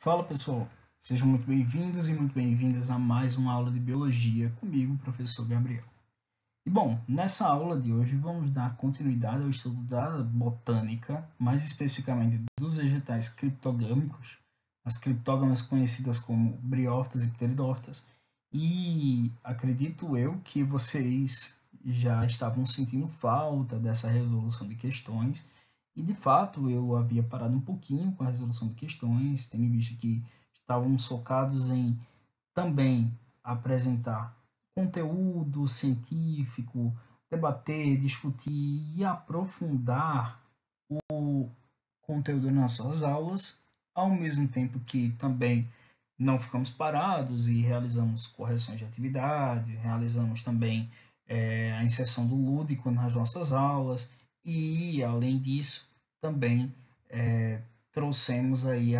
Fala pessoal, sejam muito bem-vindos e muito bem-vindas a mais uma aula de Biologia comigo, professor Gabriel. E bom, nessa aula de hoje vamos dar continuidade ao estudo da botânica, mais especificamente dos vegetais criptogâmicos, as criptógamas conhecidas como briófitas e pteridófitas, e acredito eu que vocês já estavam sentindo falta dessa resolução de questões, e de fato eu havia parado um pouquinho com a resolução de questões, tendo visto que estávamos focados em também apresentar conteúdo científico, debater, discutir e aprofundar o conteúdo nas nossas aulas, ao mesmo tempo que também não ficamos parados e realizamos correções de atividades, realizamos também a inserção do lúdico nas nossas aulas e, além disso, também trouxemos aí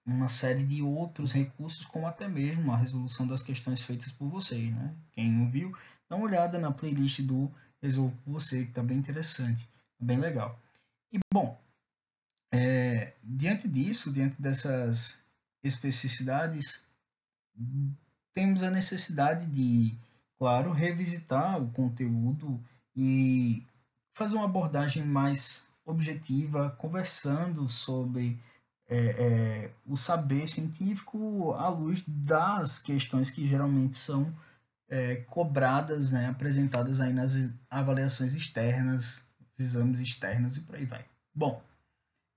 uma série de outros recursos, como até mesmo a resolução das questões feitas por vocês, né? Quem não viu, dá uma olhada na playlist do Resolvo por Você, que está bem interessante, bem legal. E, bom, diante disso, diante dessas especificidades, temos a necessidade de, claro, revisitar o conteúdo e fazer uma abordagem mais objetiva, conversando sobre o saber científico à luz das questões que geralmente são cobradas, né, apresentadas aí nas avaliações externas, exames externos e por aí vai. Bom,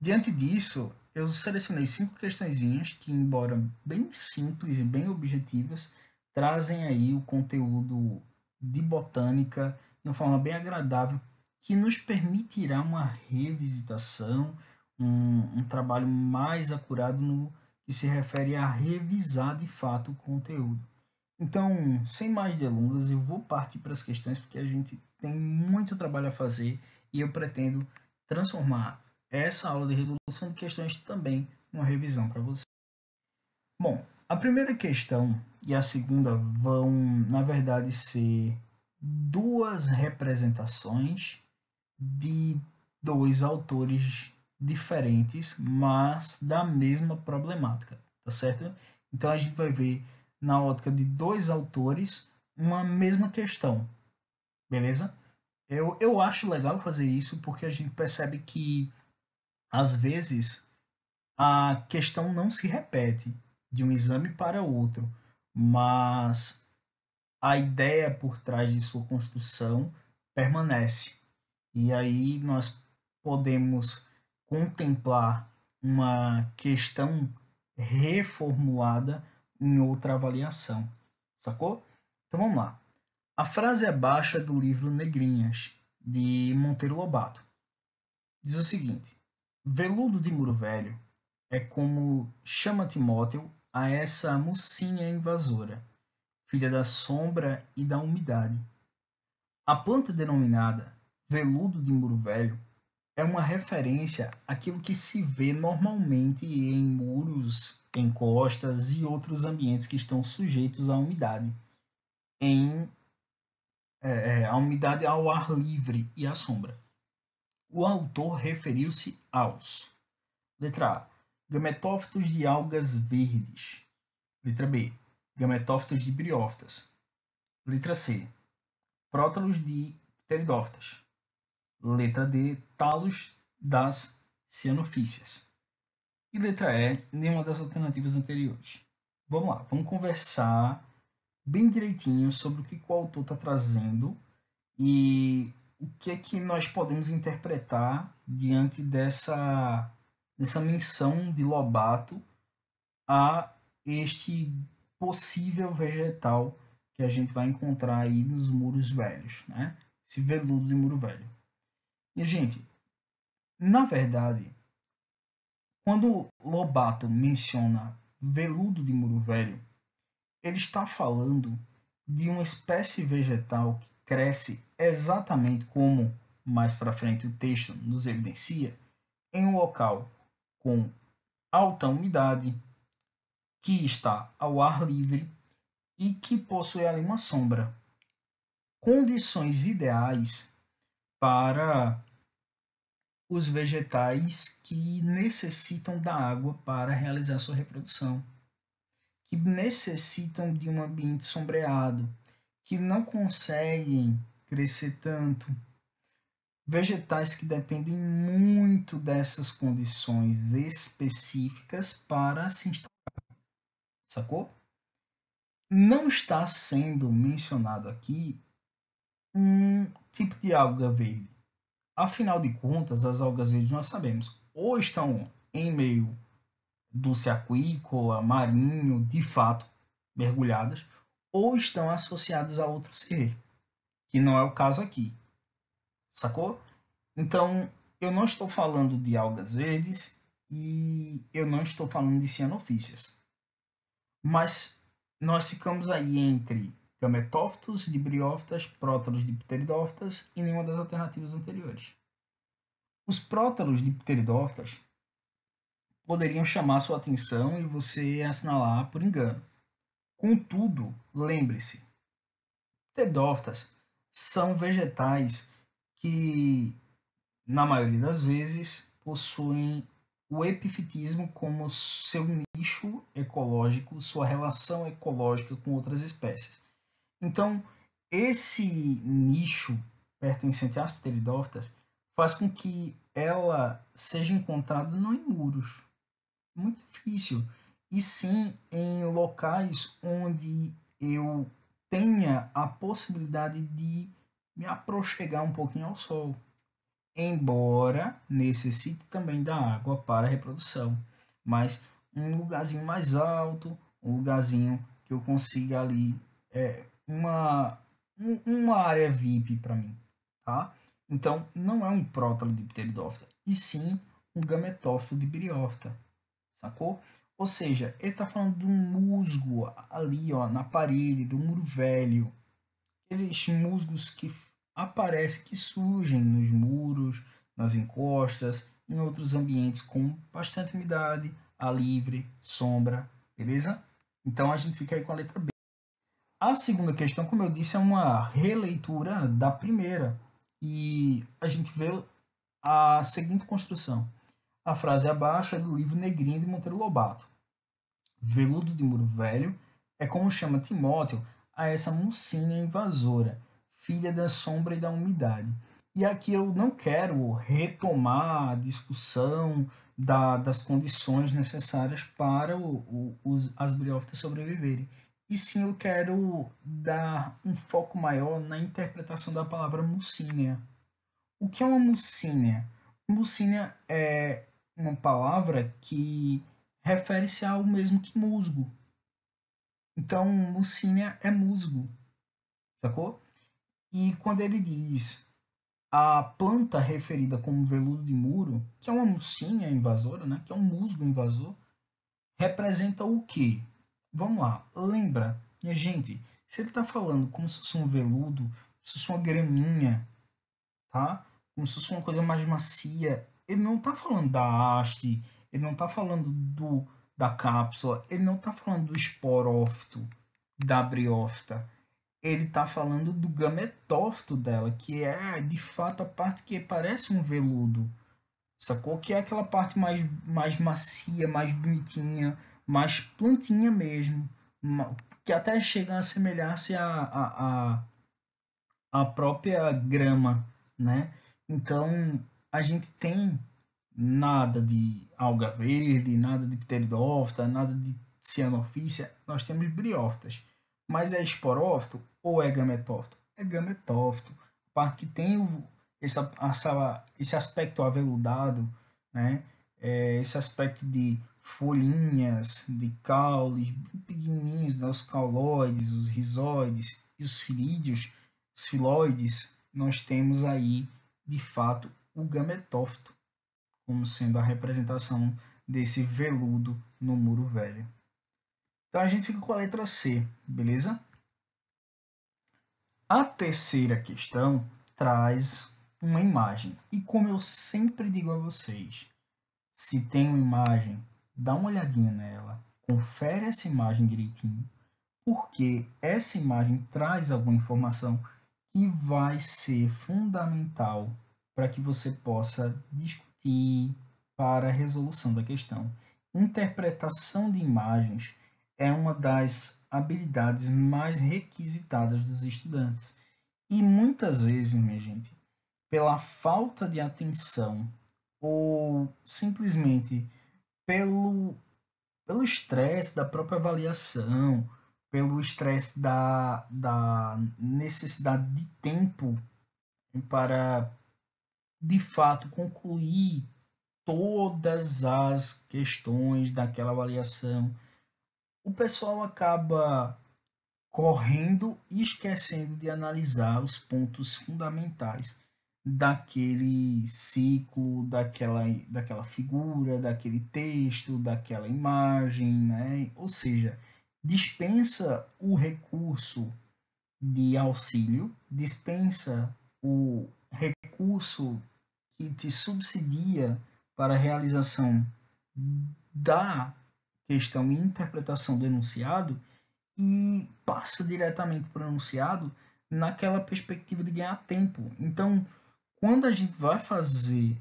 diante disso, eu selecionei 5 questõezinhas que, embora bem simples e bem objetivas, trazem aí o conteúdo de botânica de uma forma bem agradável, que nos permitirá uma revisitação, um trabalho mais acurado no que se refere a revisar de fato o conteúdo. Então, sem mais delongas, eu vou partir para as questões, porque a gente tem muito trabalho a fazer e eu pretendo transformar essa aula de resolução de questões também numa revisão para você. Bom, a primeira questão e a segunda vão, na verdade, ser duas representações de dois autores diferentes, mas da mesma problemática, tá certo? Então a gente vai ver na ótica de dois autores uma mesma questão, beleza? Eu acho legal fazer isso porque a gente percebe que às vezes a questão não se repete de um exame para outro, mas a ideia por trás de sua construção permanece. E aí nós podemos contemplar uma questão reformulada em outra avaliação. Sacou? Então vamos lá. A frase abaixo é do livro Negrinhas, de Monteiro Lobato. Diz o seguinte: Veludo de Muro Velho é como chama Timóteo a essa mocinha invasora, filha da sombra e da umidade. A planta denominada veludo de muro velho é uma referência àquilo que se vê normalmente em muros, encostas e outros ambientes que estão sujeitos à umidade, a umidade ao ar livre e à sombra. O autor referiu-se aos: letra A, gametófitos de algas verdes. Letra B, gametófitos de briófitas. Letra C, prótalos de pteridófitas. Letra D, talos das cianofícias. E letra E, nenhuma das alternativas anteriores. Vamos lá, vamos conversar bem direitinho sobre o que o autor está trazendo e o que é que nós podemos interpretar diante dessa menção de Lobato a este possível vegetal que a gente vai encontrar aí nos muros velhos, né? Esse veludo de muro velho. E, gente, na verdade, quando Lobato menciona veludo de muro velho, ele está falando de uma espécie vegetal que cresce exatamente como, mais para frente o texto nos evidencia, em um local com alta umidade, que está ao ar livre e que possui ali uma sombra. Condições ideais para os vegetais que necessitam da água para realizar sua reprodução, que necessitam de um ambiente sombreado, que não conseguem crescer tanto. Vegetais que dependem muito dessas condições específicas para se instalar, sacou? Não está sendo mencionado aqui um tipo de alga verde. Afinal de contas, as algas verdes nós sabemos ou estão em meio do aquícola, marinho, de fato, mergulhadas, ou estão associadas a outro ser, que não é o caso aqui, sacou? Então, eu não estou falando de algas verdes e eu não estou falando de cianofíceas, mas nós ficamos aí entre gametófitos, dibriófitas, prótalos de pteridófitas e nenhuma das alternativas anteriores. Os prótalos de pteridófitas poderiam chamar sua atenção e você assinalar por engano. Contudo, lembre-se, pteridófitas são vegetais que, na maioria das vezes, possuem o epifitismo como seu nicho ecológico, sua relação ecológica com outras espécies. Então, esse nicho pertencente às pteridófitas faz com que ela seja encontrada não em muros, muito difícil, e sim em locais onde eu tenha a possibilidade de me aproxegar um pouquinho ao sol, embora necessite também da água para a reprodução, mas um lugarzinho mais alto, um lugarzinho que eu consiga ali uma área VIP para mim, tá? Então não é um prótalo de pteridófita, e sim um gametófito de briófita, sacou? Ou seja, ele está falando de um musgo ali, ó, na parede, do muro velho, aqueles musgos que aparecem, que surgem nos muros, nas encostas, em outros ambientes com bastante umidade, ar livre, sombra, beleza? Então a gente fica aí com a letra B. A segunda questão, como eu disse, é uma releitura da primeira. E a gente vê a seguinte construção. A frase abaixo é do livro Negrinho de Monteiro Lobato. Veludo de Muro Velho é como chama Timóteo a essa mocinha invasora, filha da sombra e da umidade. E aqui eu não quero retomar a discussão das condições necessárias para as briófitas sobreviverem. E sim, eu quero dar um foco maior na interpretação da palavra mucínia. O que é uma mucínia? Mucínia é uma palavra que refere-se ao mesmo que musgo. Então, mucínia é musgo, sacou? E quando ele diz a planta referida como veludo de muro, que é uma mucínia invasora, né? Que é um musgo invasor, representa o quê? Vamos lá, lembra, minha gente, se ele está falando como se fosse um veludo, como se fosse uma graminha, tá? Como se fosse uma coisa mais macia. Ele não está falando da haste, ele não está falando da cápsula, ele não está falando do esporófito, da briófita. Ele está falando do gametófito dela, que é de fato a parte que parece um veludo, sacou? Que é aquela parte mais macia, mais bonitinha, mais plantinha mesmo, que até chega a assemelhar-se a própria grama, né? Então, a gente tem nada de alga verde, nada de pteridófita, nada de cianofícia, nós temos briófitas. Mas é esporófito ou é gametófito? É gametófito. A parte que tem esse aspecto aveludado, né? Esse aspecto de folhinhas, de caules bem pequenininhos, né? Os cauloides, os rizóides e os filídeos, os filóides, nós temos aí, de fato, o gametófito como sendo a representação desse veludo no muro velho. Então a gente fica com a letra C, beleza? A terceira questão traz uma imagem. E como eu sempre digo a vocês, se tem uma imagem, dá uma olhadinha nela, confere essa imagem direitinho, porque essa imagem traz alguma informação que vai ser fundamental para que você possa discutir para a resolução da questão. Interpretação de imagens é uma das habilidades mais requisitadas dos estudantes. E muitas vezes, minha gente, pela falta de atenção ou simplesmente pelo pelo estresse da própria avaliação, pelo estresse da necessidade de tempo para, de fato, concluir todas as questões daquela avaliação, o pessoal acaba correndo e esquecendo de analisar os pontos fundamentais daquele ciclo, daquela figura, daquele texto, daquela imagem, né? Ou seja, dispensa o recurso de auxílio, dispensa o recurso que te subsidia para a realização da questão e interpretação do enunciado e passa diretamente para o enunciado naquela perspectiva de ganhar tempo. Então, quando a gente vai fazer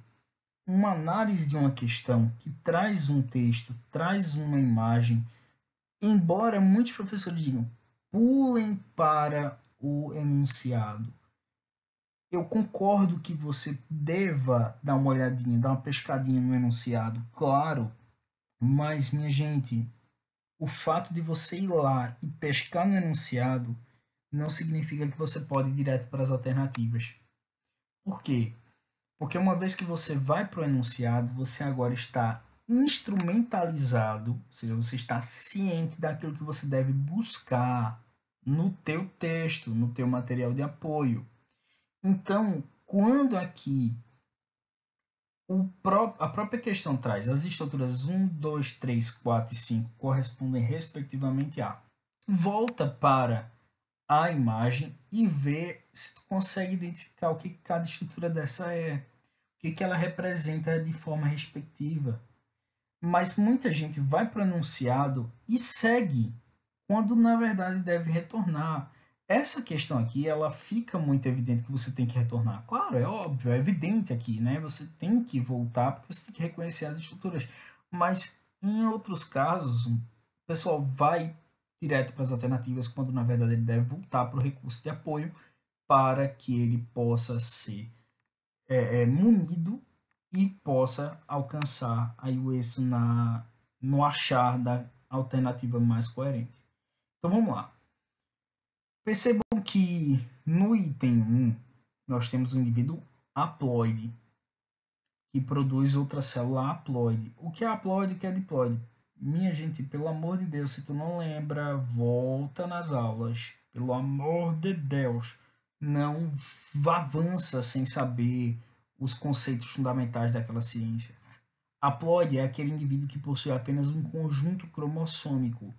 uma análise de uma questão que traz um texto, traz uma imagem, embora muitos professores digam pulem para o enunciado, eu concordo que você deva dar uma olhadinha, dar uma pescadinha no enunciado, claro, mas minha gente, o fato de você ir lá e pescar no enunciado não significa que você pode ir direto para as alternativas. Por quê? Porque uma vez que você vai para o enunciado, você agora está instrumentalizado, ou seja, você está ciente daquilo que você deve buscar no teu texto, no teu material de apoio. Então, quando aqui a própria questão traz as estruturas 1, 2, 3, 4 e 5 correspondem respectivamente a. Volta para a imagem e vê se tu consegue identificar o que cada estrutura dessa é, o que ela representa de forma respectiva. Mas muita gente vai para o enunciado e segue, quando na verdade deve retornar. Essa questão aqui, ela fica muito evidente que você tem que retornar. Claro, é óbvio, é evidente aqui, né? Você tem que voltar porque você tem que reconhecer as estruturas. Mas em outros casos, o pessoal vai direto para as alternativas quando na verdade ele deve voltar para o recurso de apoio para que ele possa ser munido e possa alcançar aí o êxito no achar da alternativa mais coerente. Então vamos lá. Percebam que no item 1 nós temos o indivíduo haploide, que produz outra célula haploide. O que é haploide e o que é diploide? Minha gente, pelo amor de Deus, se tu não lembra, volta nas aulas. Pelo amor de Deus, não avança sem saber os conceitos fundamentais daquela ciência. Haploide é aquele indivíduo que possui apenas um conjunto cromossômico.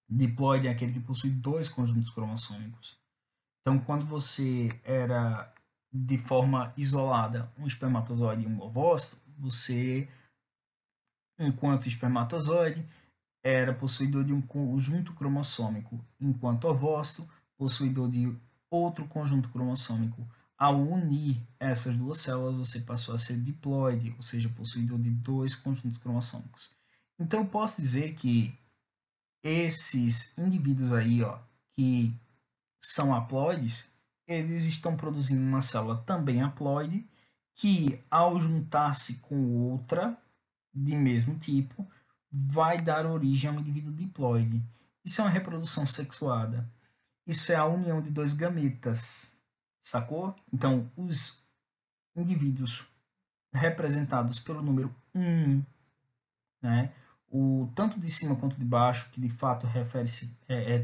Diploide é aquele que possui dois conjuntos cromossômicos. Então, quando você era de forma isolada um espermatozoide e um ovócito, você, enquanto espermatozoide, era possuidor de um conjunto cromossômico, enquanto ovócito, possuidor de outro conjunto cromossômico. Ao unir essas duas células, você passou a ser diploide, ou seja, possuidor de dois conjuntos cromossômicos. Então, eu posso dizer que esses indivíduos aí, ó, que são haploides, eles estão produzindo uma célula também haploide, que ao juntar-se com outra de mesmo tipo, vai dar origem a um indivíduo diploide. Isso é uma reprodução sexuada. Isso é a união de dois gametas, sacou? Então, os indivíduos representados pelo número 1, né? O tanto de cima quanto de baixo, que de fato refere-se,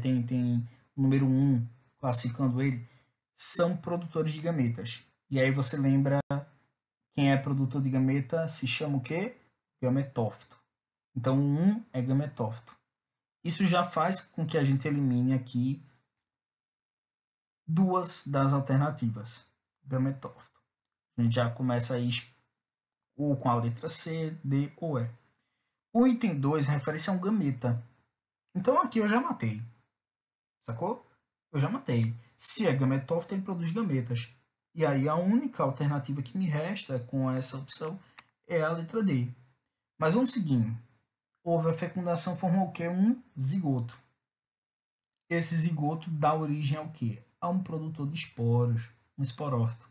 tem o número 1 classificando ele, são produtores de gametas. E aí você lembra quem é produtor de gameta se chama o quê? Gametófito. Então, o 1 é gametófito. Isso já faz com que a gente elimine aqui duas das alternativas. Gametófito. A gente já começa aí ou com a letra C, D ou E. O item 2 refere-se a um gameta. Então aqui eu já matei. Sacou? Eu já matei. Se é gametófito, ele produz gametas. E aí a única alternativa que me resta com essa opção é a letra D. Mas vamos seguindo. Houve a fecundação, formou o quê? Um zigoto. Esse zigoto dá origem ao quê? A um produtor de esporos, um esporófito.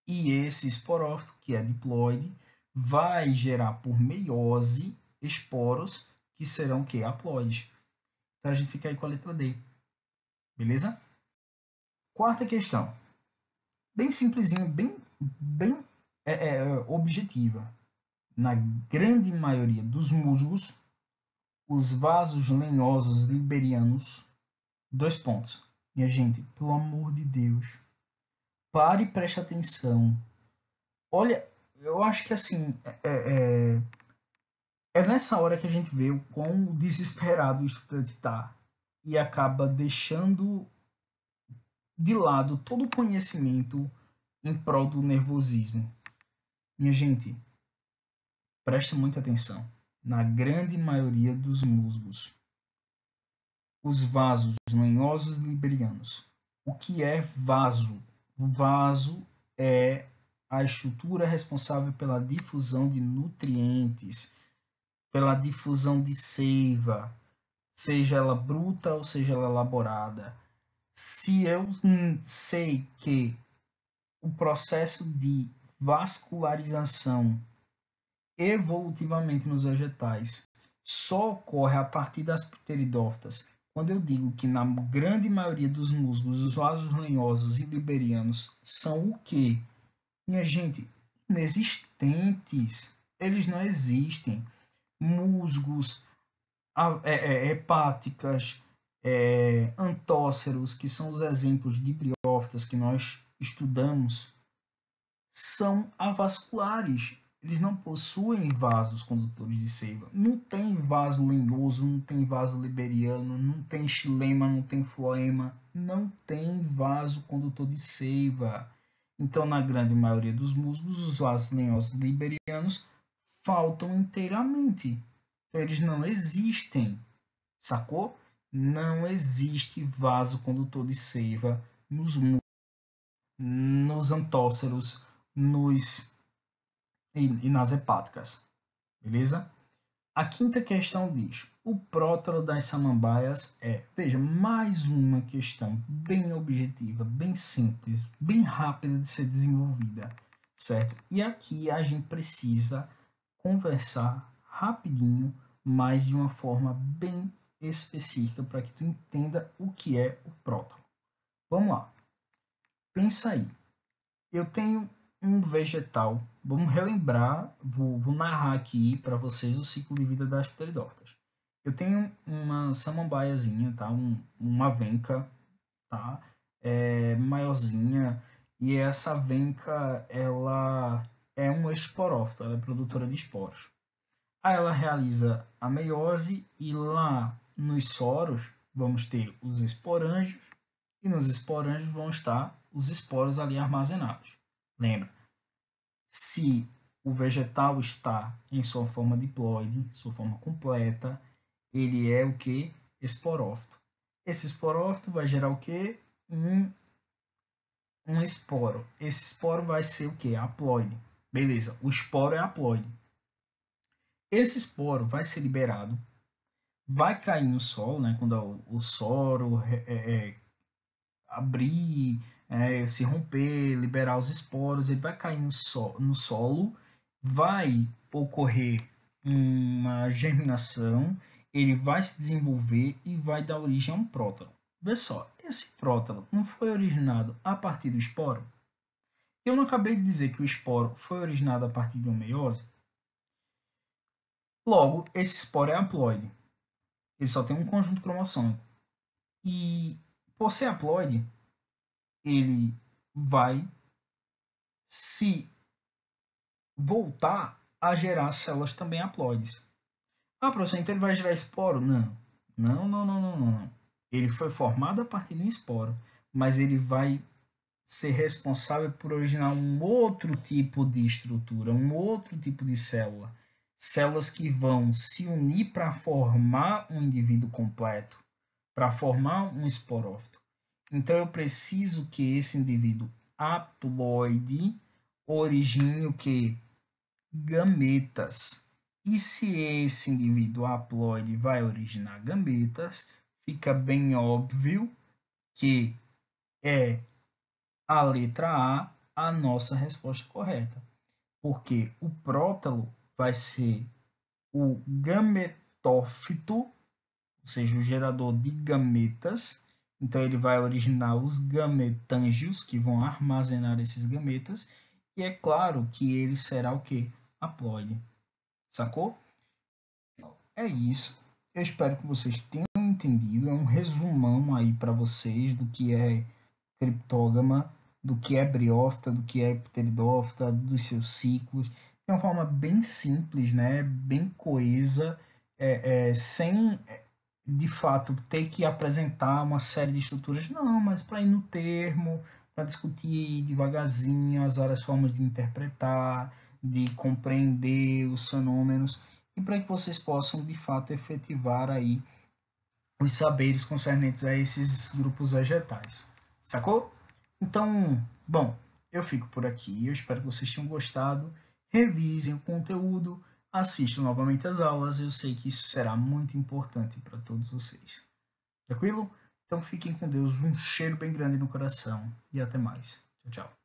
E esse esporófito, que é diploide, vai gerar por meiose esporos que serão o quê? Haploides. Então a gente fica aí com a letra D. Beleza? Quarta questão. Bem simplesinha, bem objetiva. Na grande maioria dos musgos, os vasos lenhosos liberianos, 2 pontos. Minha gente, pelo amor de Deus, pare e preste atenção. Olha, eu acho que assim, é nessa hora que a gente vê o quão desesperado o estudante está e acaba deixando de lado todo o conhecimento em prol do nervosismo. Minha gente, preste muita atenção. Na grande maioria dos musgos, os vasos lenhosos liberianos. O que é vaso? O vaso é a estrutura responsável pela difusão de nutrientes, pela difusão de seiva, seja ela bruta ou seja ela elaborada. Se eu sei que o processo de vascularização evolutivamente nos vegetais só ocorre a partir das pteridófitas, quando eu digo que na grande maioria dos musgos, os vasos lenhosos e liberianos são o quê? Minha gente, inexistentes. Eles não existem. Musgos, hepáticas, antóceros, que são os exemplos de briófitas que nós estudamos, são avasculares. Eles não possuem vasos condutores de seiva. Não tem vaso lenhoso, não tem vaso liberiano, não tem xilema, não tem floema, não tem vaso condutor de seiva. Então, na grande maioria dos musgos, os vasos lenhosos liberianos faltam inteiramente. Então, eles não existem, sacou? Não existe vaso condutor de seiva nos musgos, nos antóceros, nos e nas hepáticas, beleza? A quinta questão diz: o prótalo das samambaias é, veja, mais uma questão bem objetiva, bem simples, bem rápida de ser desenvolvida, certo? E aqui a gente precisa conversar rapidinho, mas de uma forma bem específica para que tu entenda o que é o prótalo. Vamos lá. Pensa aí. Eu tenho um vegetal. Vamos relembrar, vou narrar aqui para vocês o ciclo de vida das pteridófitas. Eu tenho uma samambaiazinha, tá? Uma venca, tá? Maiorzinha, e essa venca, ela é um esporófita, ela é produtora de esporos. Aí ela realiza a meiose e lá nos soros vamos ter os esporângios e nos esporângios vão estar os esporos ali armazenados. Lembra? Se o vegetal está em sua forma diploide, sua forma completa, ele é o que? Esporófito. Esse esporófito vai gerar o que? Um esporo. Esse esporo vai ser o que? Haploide. Beleza, o esporo é haploide. Esse esporo vai ser liberado, vai cair no solo, né? Quando o soro abrir, se romper, liberar os esporos, ele vai cair no solo, vai ocorrer uma germinação, ele vai se desenvolver e vai dar origem a um prótalo. Vê só, esse prótalo não foi originado a partir do esporo? Eu não acabei de dizer que o esporo foi originado a partir de uma meiose? Logo, esse esporo é haploide. Ele só tem um conjunto cromossômico. E, por ser haploide, ele vai se voltar a gerar células também haploides. Ah, professor, então ele vai gerar esporo? Não. Não. Ele foi formado a partir de um esporo, mas ele vai ser responsável por originar um outro tipo de estrutura, um outro tipo de célula. Células que vão se unir para formar um indivíduo completo, para formar um esporófito. Então eu preciso que esse indivíduo haploide origine o quê? Gametas. E se esse indivíduo haploide vai originar gametas, fica bem óbvio que é a letra a nossa resposta correta. Porque o prótalo vai ser o gametófito, ou seja, o gerador de gametas. Então, ele vai originar os gametângios, que vão armazenar esses gametas. E é claro que ele será o quê? Haploide. Sacou? É isso. Eu espero que vocês tenham entendido. É um resumão aí para vocês do que é criptógama, do que é briófita, do que é pteridófita, dos seus ciclos. De uma forma bem simples, né? Bem coesa, sem de fato ter que apresentar uma série de estruturas. Não, mas para ir no termo, para discutir devagarzinho as várias formas de interpretar, de compreender os fenômenos e para que vocês possam de fato efetivar aí os saberes concernentes a esses grupos vegetais. Sacou? Então, bom, eu fico por aqui. Eu espero que vocês tenham gostado. Revisem o conteúdo, assistam novamente as aulas. Eu sei que isso será muito importante para todos vocês. Tranquilo? Então fiquem com Deus. Um cheiro bem grande no coração e até mais. Tchau, tchau.